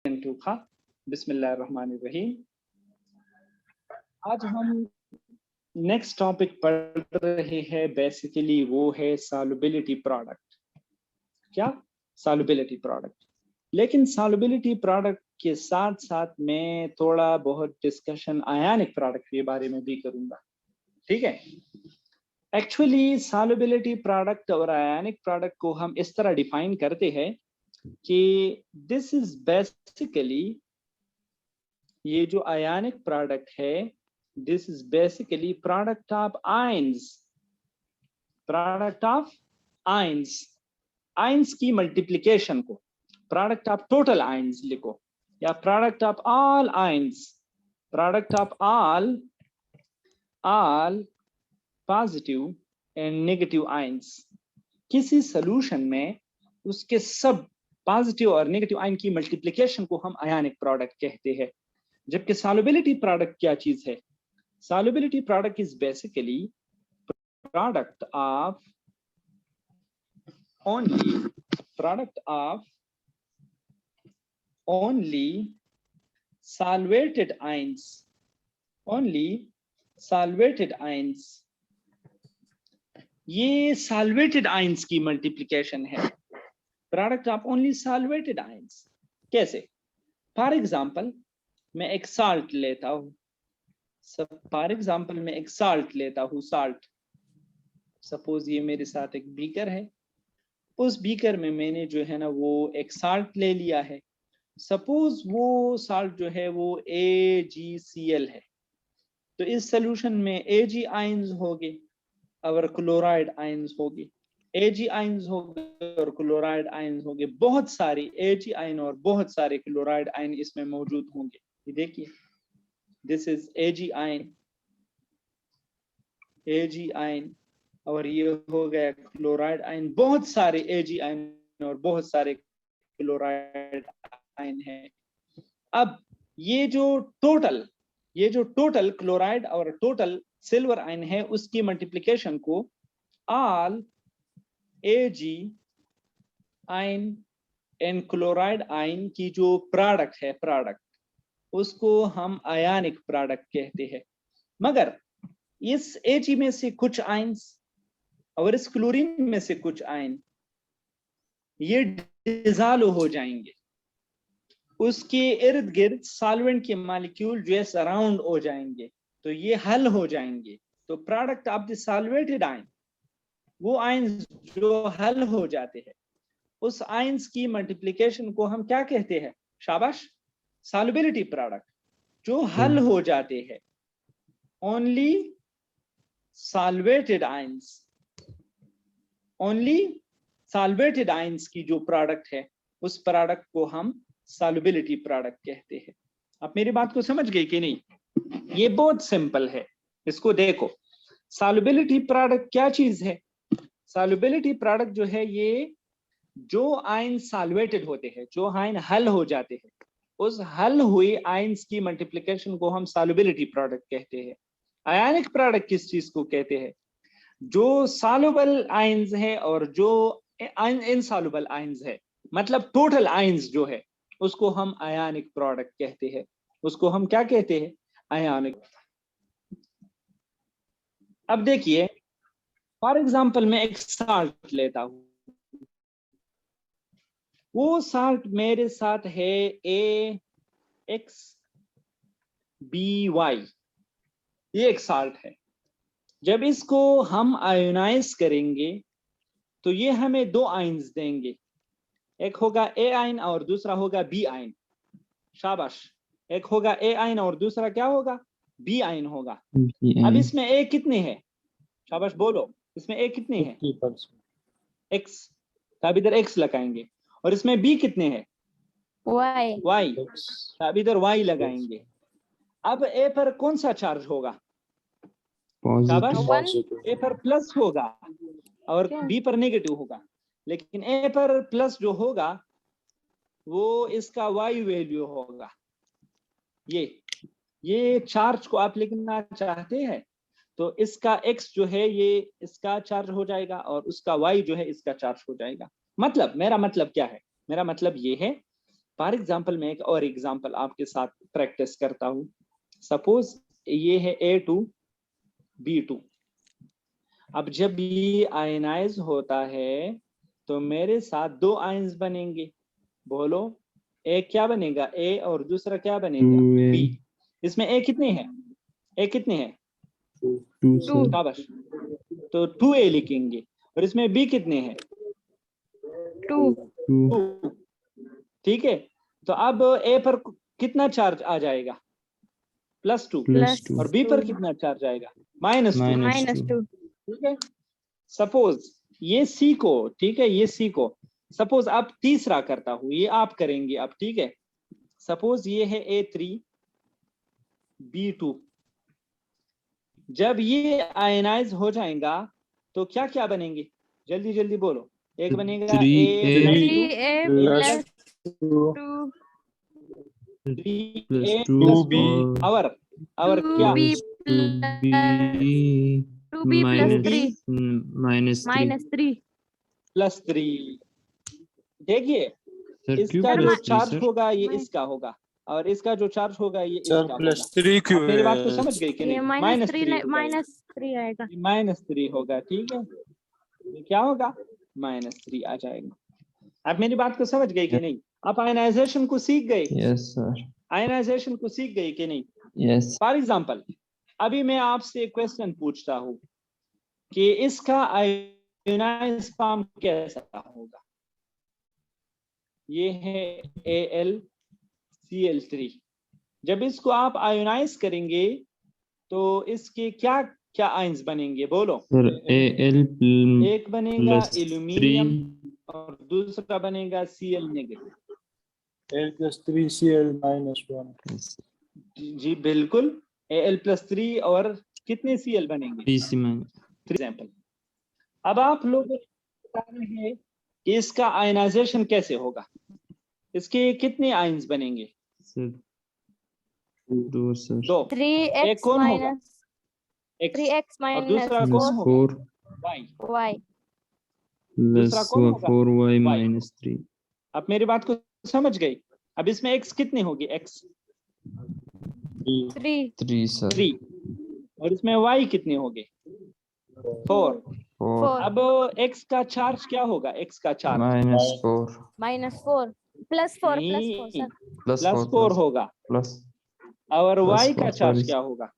खा बिस्मिल्लाहिर्रहमानिर्रहीम। आज हम नेक्स्ट टॉपिक पढ़ रहे हैं। बेसिकली वो है सॉल्युबिलिटी प्रोडक्ट। क्या? Solubility product. लेकिन सॉल्युबिलिटी प्रोडक्ट के साथ साथ मैं थोड़ा बहुत डिस्कशन आयनिक प्रोडक्ट के बारे में भी करूंगा। ठीक है। एक्चुअली सॉल्युबिलिटी प्रोडक्ट और आयनिक प्रोडक्ट को हम इस तरह डिफाइन करते हैं कि दिस इज बेसिकली, ये जो आयनिक प्रोडक्ट है, this is basically product of ions. Product of ions, ions की मल्टीप्लिकेशन को प्रोडक्ट ऑफ टोटल आयंस लिखो, या product of all ions, product of all positive and negative ions. किसी solution में उसके सब पॉजिटिव और नेगेटिव आयन की मल्टीप्लिकेशन को हम आयनिक प्रोडक्ट कहते हैं। जबकि सॉल्युबिलिटी प्रोडक्ट क्या चीज है? Solubility product is basically product of only solvated ions, ये सॉल्वेटेड आयंस की मल्टीप्लिकेशन है। Product of only solvated ions. कैसे? फॉर एग्जाम्पल मैं एक साल्ट लेता हूँ, साल्ट। सपोज ये मेरे साथ एक बीकर है, उस बीकर में मैंने जो है ना वो एक साल्ट ले लिया है। सपोज वो साल्ट जो है वो AgCl है, तो इस सोल्यूशन में Ag आयंस होंगे और क्लोराइड आयंस होंगे, Ag आयंस होंगे और क्लोराइड आयंस होंगे। बहुत सारी Ag आयन और बहुत सारे क्लोराइड आयन इसमें मौजूद होंगे। ये देखिए, दिस इज Ag आयन और ये हो गया क्लोराइड आयन। बहुत सारे Ag आयन और बहुत सारे क्लोराइड आयन है। अब ये जो टोटल क्लोराइड और टोटल सिल्वर आयन है, उसकी मल्टीप्लिकेशन को all Ag ion and chloride ion की जो प्रोडक्ट है, उसको हम आयनिक प्रोडक्ट कहते हैं। मगर इस Ag में से कुछ आयंस और इस क्लोरीन में से कुछ आयन ये डिसॉल्व हो जाएंगे, उसके इर्द गिर्द सॉल्वेंट के मॉलिक्यूल जो है सराउंड हो जाएंगे, तो ये हल हो जाएंगे। तो product of the solvated ion, वो आयंस जो हल हो जाते हैं, उस आयंस की मल्टीप्लिकेशन को हम क्या कहते हैं? शाबाश, सॉल्युबिलिटी प्रोडक्ट। जो हल हो जाते हैं, ओनली सॉल्वेटेड आयंस की जो प्रोडक्ट है, उस प्रोडक्ट को हम सॉल्युबिलिटी प्रोडक्ट कहते हैं। आप मेरी बात को समझ गए कि नहीं? ये बहुत सिंपल है, इसको देखो। सॉल्युबिलिटी प्रोडक्ट क्या चीज है? सॉल्युबिलिटी प्रोडक्ट जो है, ये जो आयन सॉल्वेटेड होते हैं, जो आयन हल हो जाते हैं, उस हल हुए आयंस की मल्टीप्लिकेशन को हम सॉल्युबिलिटी प्रोडक्ट कहते हैं। आयनिक प्रोडक्ट किस चीज को कहते हैं? जो सॉल्युबल आयंस है और जो इनसॉल्युबल आयंस है, मतलब टोटल आयंस जो है, उसको हम आयनिक प्रोडक्ट कहते हैं। उसको हम क्या कहते हैं? आयनिक। अब देखिए, फॉर एग्जांपल मैं एक साल्ट लेता हूं, वो साल्ट मेरे साथ है AXBY, ये एक साल्ट है। जब इसको हम आयोनाइज करेंगे तो ये हमें दो आयंस देंगे, एक होगा A आयन और दूसरा होगा B आयन। शाबाश, एक होगा A आयन और दूसरा क्या होगा? B आयन होगा। अब इसमें A कितने हैं? शाबाश बोलो, इसमें A कितने हैं? X, तब इधर X लगाएंगे। और इसमें B कितने हैं? Y, तब इधर Y लगाएंगे। अब A पर कौन सा चार्ज होगा? शाबाश, A पर प्लस होगा और B पर नेगेटिव होगा। लेकिन A पर प्लस जो होगा वो इसका Y वैल्यू होगा। ये चार्ज को आप लिखना चाहते हैं तो इसका X जो है ये इसका चार्ज हो जाएगा और उसका Y जो है इसका चार्ज हो जाएगा। मतलब मेरा मतलब क्या है? मेरा मतलब ये है, फॉर एग्जाम्पल मैं एक और एग्जाम्पल आपके साथ प्रैक्टिस करता हूँ। सपोज ये है A2B2। अब जब ये आयनाइज होता है तो मेरे साथ दो आयंस बनेंगे। बोलो, एक क्या बनेगा A और दूसरा क्या बनेगा B। इसमें A कितने हैं? A कितने हैं? 2 शाबाश। तो 2A लिखेंगे। और इसमें B कितने हैं? 2। ठीक है, तो अब A पर कितना चार्ज आ जाएगा? +2। और B पर कितना चार्ज आएगा? -2। ठीक है, सपोज ये C को, ठीक है, ये C को सपोज आप तीसरा करता हूं, ये आप करेंगे अब। ठीक है, सपोज ये है A3B2। जब ये आयनाइज हो जाएगा तो क्या क्या बनेंगे? जल्दी जल्दी बोलो। एक बनेगा A+2 और क्या? 2B-3 देखिए, इसका जो चार्ज होगा ये इसका होगा और इसका जो चार्ज होगा ये इसका होगा। आप मेरी बात को समझ गए कि नहीं? -3 आएगा, -3 होगा। ठीक है, ये क्या होगा? -3 आ जाएगा। आप मेरी बात को समझ गए कि नहीं? आप आयनाइजेशन को सीख गए? Yes sir. आयनाइजेशन को सीख गए कि नहीं? यस। फॉर एग्जाम्पल अभी मैं आपसे एक क्वेश्चन पूछता हूँ कि इसका आयोनाइज फॉर्म कैसा होगा? ये है AlCl3। जब इसको आप आयोनाइज करेंगे तो इसके क्या क्या आयंस बनेंगे? बोलो। सर Al एक बनेगा एल्यूमिनियम और दूसरा बनेगा Cl नेगेटिव। Al+3Cl-1। जी बिल्कुल, Al+3 और कितने Cl बनेंगे? 3 एग्जाम्पल। अब आप लोग बता रहे हैं कि इसका आयनाइजेशन कैसे होगा, इसके कितने आयंस बनेंगे? Sir 2 sir. 2। एक कौन होगा? X। और दूसरा कौन होगा? Y। दूसरा कौन होगा? 4y-3। आप मेरी बात को समझ गए? अब इसमें X कितने होगी? X 3 sir. 3। और इसमें Y कितने होंगे? 4। अब X का चार्ज क्या होगा? X का चार्ज -4 +4 होगा। प्लस और Y का 4 चार्ज क्या होगा?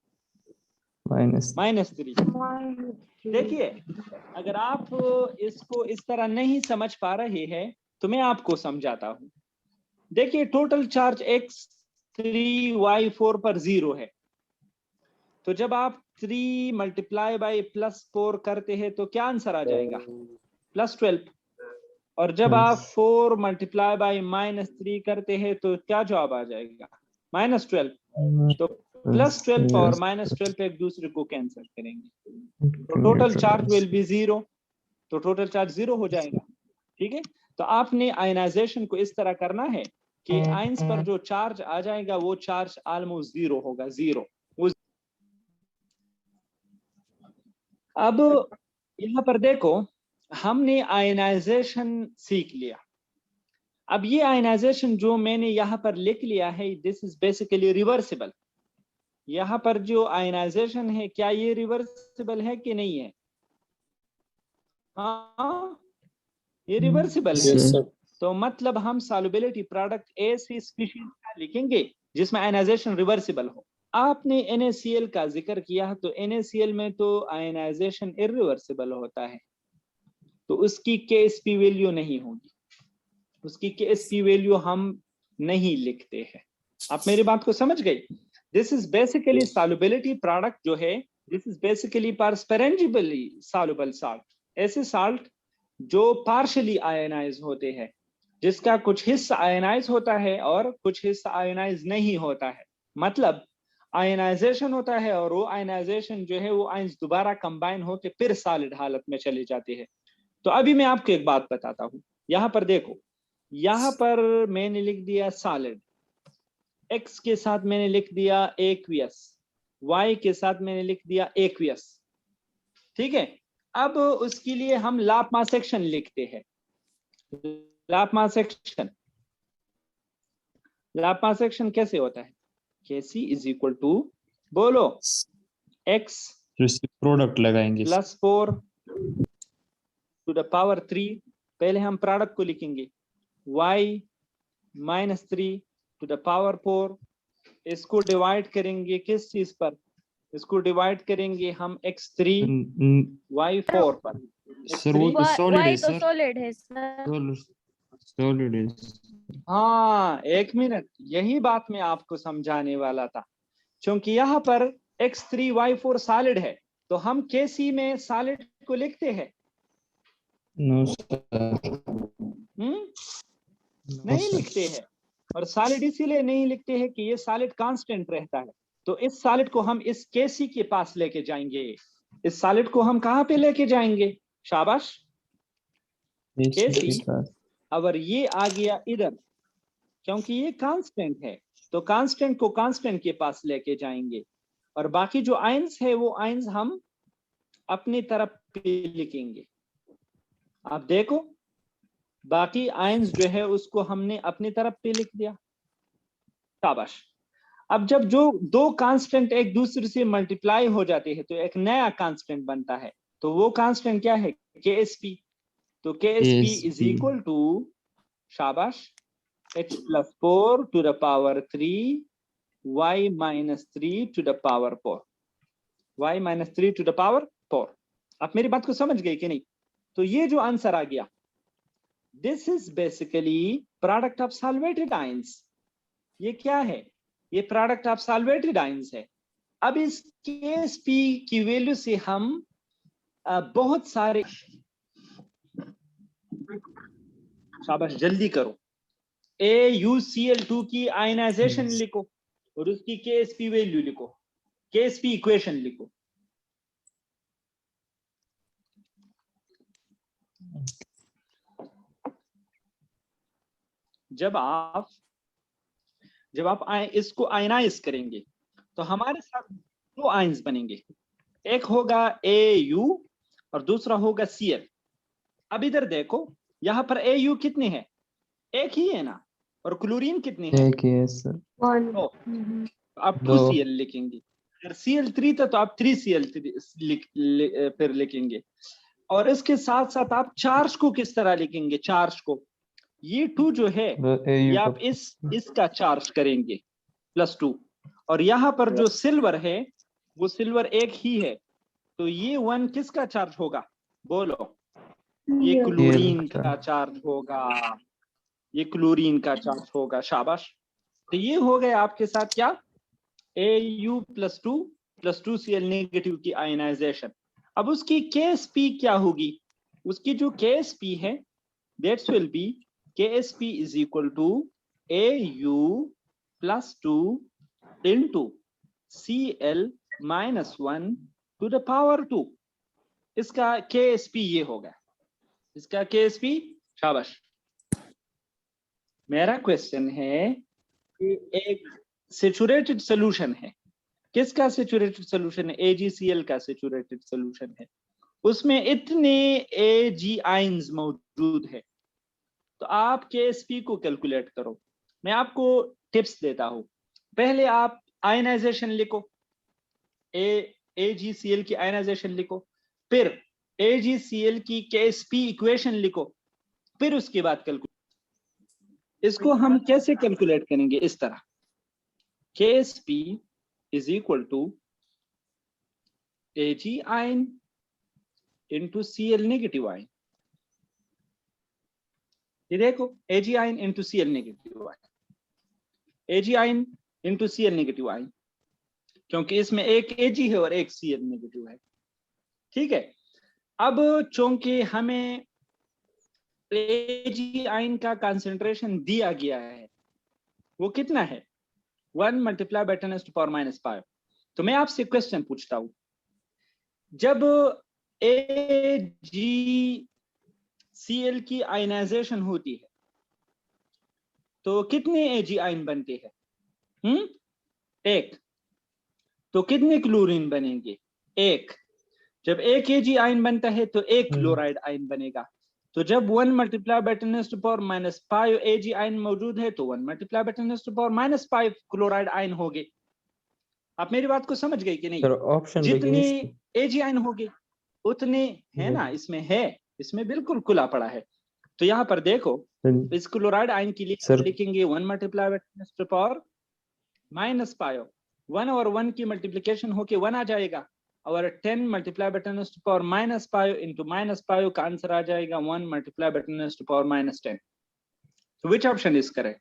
-3। देखिए, अगर आप इसको इस तरह नहीं समझ पा रहे हैं तो मैं आपको समझाता हूं। देखिए, टोटल चार्ज X3Y4 पर 0 है। तो जब आप 3 × +4 करते हैं तो क्या आंसर आ जाएगा? +12। और जब आप 4 × -3 करते हैं तो क्या जवाब आ जाएगा? -12। तो +12 और -12 एक दूसरे को कैंसिल करेंगे तो टोटल चार्ज विल बी 0। तो टोटल चार्ज 0 हो जाएगा। ठीक है, तो आपने आयनाइजेशन को इस तरह करना है कि आयंस पर जो चार्ज आ जाएगा वो चार्ज ऑलमोस्ट 0 होगा, 0। अब यहाँ पर देखो, हमने आयनाइजेशन सीख लिया। अब ये आयनाइजेशन जो मैंने यहाँ पर लिख लिया है, दिस इज बेसिकली रिवर्सिबल। यहाँ पर जो आयनाइजेशन है, क्या ये रिवर्सिबल है कि नहीं है? हाँ, ये रिवर्सिबल है। तो मतलब हम सॉल्युबिलिटी प्रोडक्ट ऐसी स्पीशीज का लिखेंगे जिसमें आयनाइजेशन रिवर्सिबल हो। आपने NaCl का जिक्र किया, तो NaCl में तो आयनाइजेशन इरिवर्सिबल होता है, तो उसकी Ksp वैल्यू नहीं होगी। उसकी Ksp वैल्यू हम नहीं लिखते हैं। आप मेरी बात को समझ गए? This is basically solubility product जो है, this is basically sparingly soluble salt. ऐसे साल्ट जो पार्शियली आयनाइज होते हैं, जिसका कुछ हिस्सा आयनाइज होता है और कुछ हिस्सा आयनाइज नहीं होता है। मतलब आयनाइजेशन होता है और वो आयनाइजेशन जो है वो आयंस दोबारा कंबाइन होकर फिर सॉलिड हालत में चले जाते हैं। तो अभी मैं आपको एक बात बताता हूं। यहाँ पर देखो, यहाँ पर मैंने लिख दिया सॉलिड, X के साथ मैंने लिख दिया एक्वियस, Y के साथ मैंने लिख दिया एक्वियस। ठीक है, अब उसके लिए हम लाप्मा सेक्शन लिखते हैं। लाप्मा सेक्शन लाप्लास एक्शन कैसे होता है? Kc इज इक्वल टू, बोलो, x प्रोडक्ट लगाएंगे प्लस 4 टू द पावर 3, पहले हम प्रोडक्ट को लिखेंगे, y minus 3 to the power 4, इसको डिवाइड करेंगे किस चीज पर? इसको डिवाइड करेंगे हम x3 y4 पर। सर वो तो सॉलिड है सर। सॉलिड है सर। सॉलिड है। हाँ, एक मिनट, यही बात मैं आपको समझाने वाला था। क्योंकि यहाँ पर x3 y4 सॉलिड है, तो हम Kc में सॉलिड को लिखते हैं? No sir. नहीं लिखते हैं। और सॉलिड इसीलिए नहीं लिखते हैं कि ये सॉलिड कांस्टेंट रहता है। तो इस सॉलिड को हम इस Kc के पास लेके जाएंगे। इस सॉलिड को हम कहाँ पे लेके जाएंगे? शाबाश, Kc। अगर ये आ गया इधर, क्योंकि ये कांस्टेंट है, तो कांस्टेंट को कांस्टेंट के पास लेके जाएंगे, और बाकी जो आयंस है वो आयंस हम अपनी तरफ पे लिखेंगे। आप देखो, बाकी आयंस जो है उसको हमने अपनी तरफ पे लिख दिया। शाबाश। अब जब जो दो कांस्टेंट एक दूसरे से मल्टीप्लाई हो जाते हैं तो एक नया कांस्टेंट बनता है, तो वो कांस्टेंट क्या है? KSP। तो KSP इज इक्वल टू, शाबाश, h plus 4 to the power 3 y minus 3 to the power 4, y minus 3 to the power 4। आप मेरी बात को समझ गए कि नहीं? तो ये जो आंसर आ गया, this is basically product of solvated ions. ये क्या है? ये प्रोडक्ट ऑफ सॉल्वेटेड आयंस है। अब इस KSP की वैल्यू से हम बहुत सारे, शाबाश जल्दी करो, AuCl2 की आयनाइजेशन लिखो और उसकी KSP वैल्यू लिखो, KSP इक्वेशन लिखो। जब आप इसको आयनाइज करेंगे तो हमारे साथ दो आयंस बनेंगे, एक होगा Au और दूसरा होगा Cl। अब इधर देखो, यहाँ पर Au कितने हैं? एक ही है ना? और क्लोरीन कितने हैं? एक है सर। तो आप 2Cl लिखेंगे। अगर Cl3 था तो आप 3Cl फिर लिखेंगे। और इसके साथ साथ आप चार्ज को किस तरह लिखेंगे? चार्ज को, ये 2 जो है ये आप इसका चार्ज करेंगे +2, और यहाँ पर जो सिल्वर है वो सिल्वर एक ही है, तो ये 1 किसका चार्ज होगा? बोलो, ये क्लोरीन का चार्ज होगा, ये क्लोरीन का चार्ज होगा। शाबाश। तो ये हो गया आपके साथ क्या? Au +2 2Cl नेगेटिव की आयनाइजेशन। अब उसकी KSP क्या होगी? उसकी जो KSP है, that's will be KSP is equal to Au +2 into Cl -1 to the power 2। इसका KSP ये होगा, इसका KSP। शाबाश। मेरा क्वेश्चन है कि एक सैचुरेटेड सॉल्यूशन है, किसका सैचुरेटेड सॉल्यूशन है? AgCl का सैचुरेटेड सॉल्यूशन है, उसमें इतने Ag आयंस मौजूद है, तो आप KSP को कैलकुलेट करो। मैं आपको टिप्स देता हूं। पहले आप आयनाइजेशन लिखो, AgCl की आयनाइजेशन लिखो, फिर AgCl की KSP इक्वेशन लिखो, फिर उसके बाद कैलकुलेट। इसको हम कैसे कैलकुलेट करेंगे? इस तरह, KSP is equal to Ag ion into Cl negative ion. ये देखो, Ag ion into Cl negative ion, Ag ion into Cl negative ion, क्योंकि इसमें एक Ag है और एक Cl नेगेटिव है। ठीक है। अब चूंकि हमें Ag आयन का कंसंट्रेशन दिया गया है, वो कितना है? 1 मल्टीप्लाई बाय 10 to power -5। तो मैं आपसे क्वेश्चन पूछता हूं, जब AgCl की आयनाइजेशन होती है तो कितने Ag आयन बनते हैं? एक। तो कितने क्लोरीन बनेंगे? एक। जब एक Ag आयन बनता है तो एक क्लोराइड आयन बनेगा। तो जब 1 multiply by 10 to power -5 Ag ion मौजूद है तो 1 multiply by 10 to power -5 chloride ion होंगे। आप मेरी बात को समझ गए कि नहीं? सर ऑप्शन जितनी Ag आयन होगी उतने है ना, इसमें है, इसमें बिल्कुल खुला पड़ा है। तो यहाँ पर देखो इस क्लोराइड आयन के लिए लिखेंगे 1 मल्टीप्लाई बाय 10 टू पावर -5, 1 और 1 की मल्टीप्लिकेशन होके 1 आ जाएगा, और 10 multiply by 10 to power -5 into -5 का आंसर आ जाएगा 1 मल्टीप्लाई बाय 10 टू पावर -10। तो which option is correct?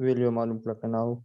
Value मालूम करना हो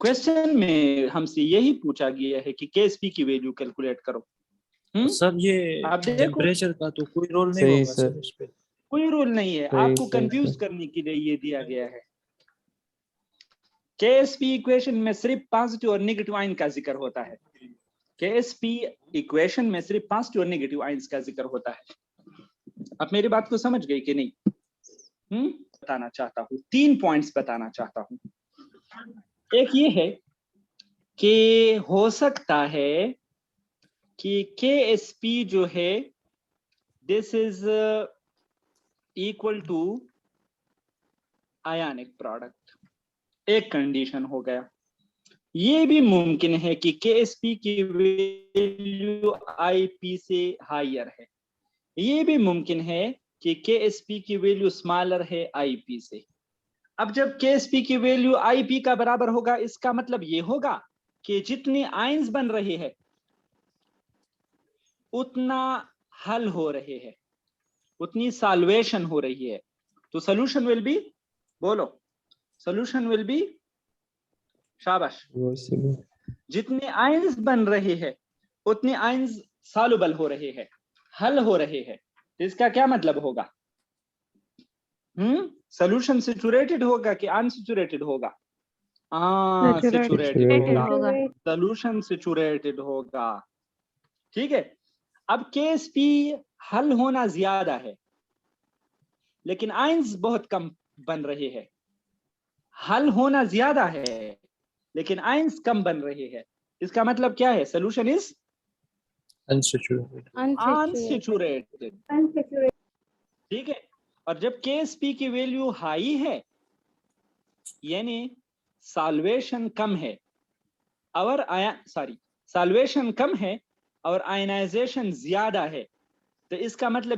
क्वेश्चन में हमसे यही पूछा गया है कि KSP की वैल्यू कैलकुलेट करो। सर ये टेम्परेचर का तो कोई रोल नहीं होगा सर इस पे? कोई रोल नहीं है, आपको कंफ्यूज करने के लिए ये दिया गया है। KSP इक्वेशन में सिर्फ पॉजिटिव और नेगेटिव आयन का जिक्र होता है। KSP इक्वेशन में सिर्फ पॉजिटिव और नेगेटिव आयंस का जिक्र होता है। आप मेरी बात को समझ गए कि नहीं? बताना चाहता हूँ, 3 पॉइंट्स बताना चाहता हूँ। एक ये है कि हो सकता है कि KSP जो है this is equal to ionic product, एक कंडीशन हो गया। ये भी मुमकिन है कि KSP की वैल्यू IP से हायर है, ये भी मुमकिन है कि KSP की वैल्यू स्मॉलर है IP से। अब जब KSP की वैल्यू IP का बराबर होगा, इसका मतलब ये होगा कि जितनी आयंस बन रहे हैं उतना हल हो रहे हैं, उतनी सॉल्वेशन हो रही है। तो सोल्यूशन विल बी, बोलो, सोल्यूशन विल बी, शाबाश, जितने आयंस बन रहे हैं उतने आयंस सॉल्युबल हो रहे हैं, हल हो रहे हैं। तो इसका क्या मतलब होगा? सोल्यूशन सैचुरेटेड होगा कि अनसैचुरेटेड होगा? सैचुरेटेड होगा, सोल्यूशन सैचुरेटेड होगा। ठीक है। अब KSP हल होना ज्यादा है लेकिन आयंस बहुत कम बन रहे हैं। हल होना ज्यादा है लेकिन आयंस कम बन रहे हैं। इसका मतलब क्या है? Solution is unsaturated. ठीक है। और जब KSP की वैल्यू हाई है यानी सॉल्वेशन कम है और सॉल्वेशन कम है और आयनाइजेशन ज्यादा है, तो इसका मतलब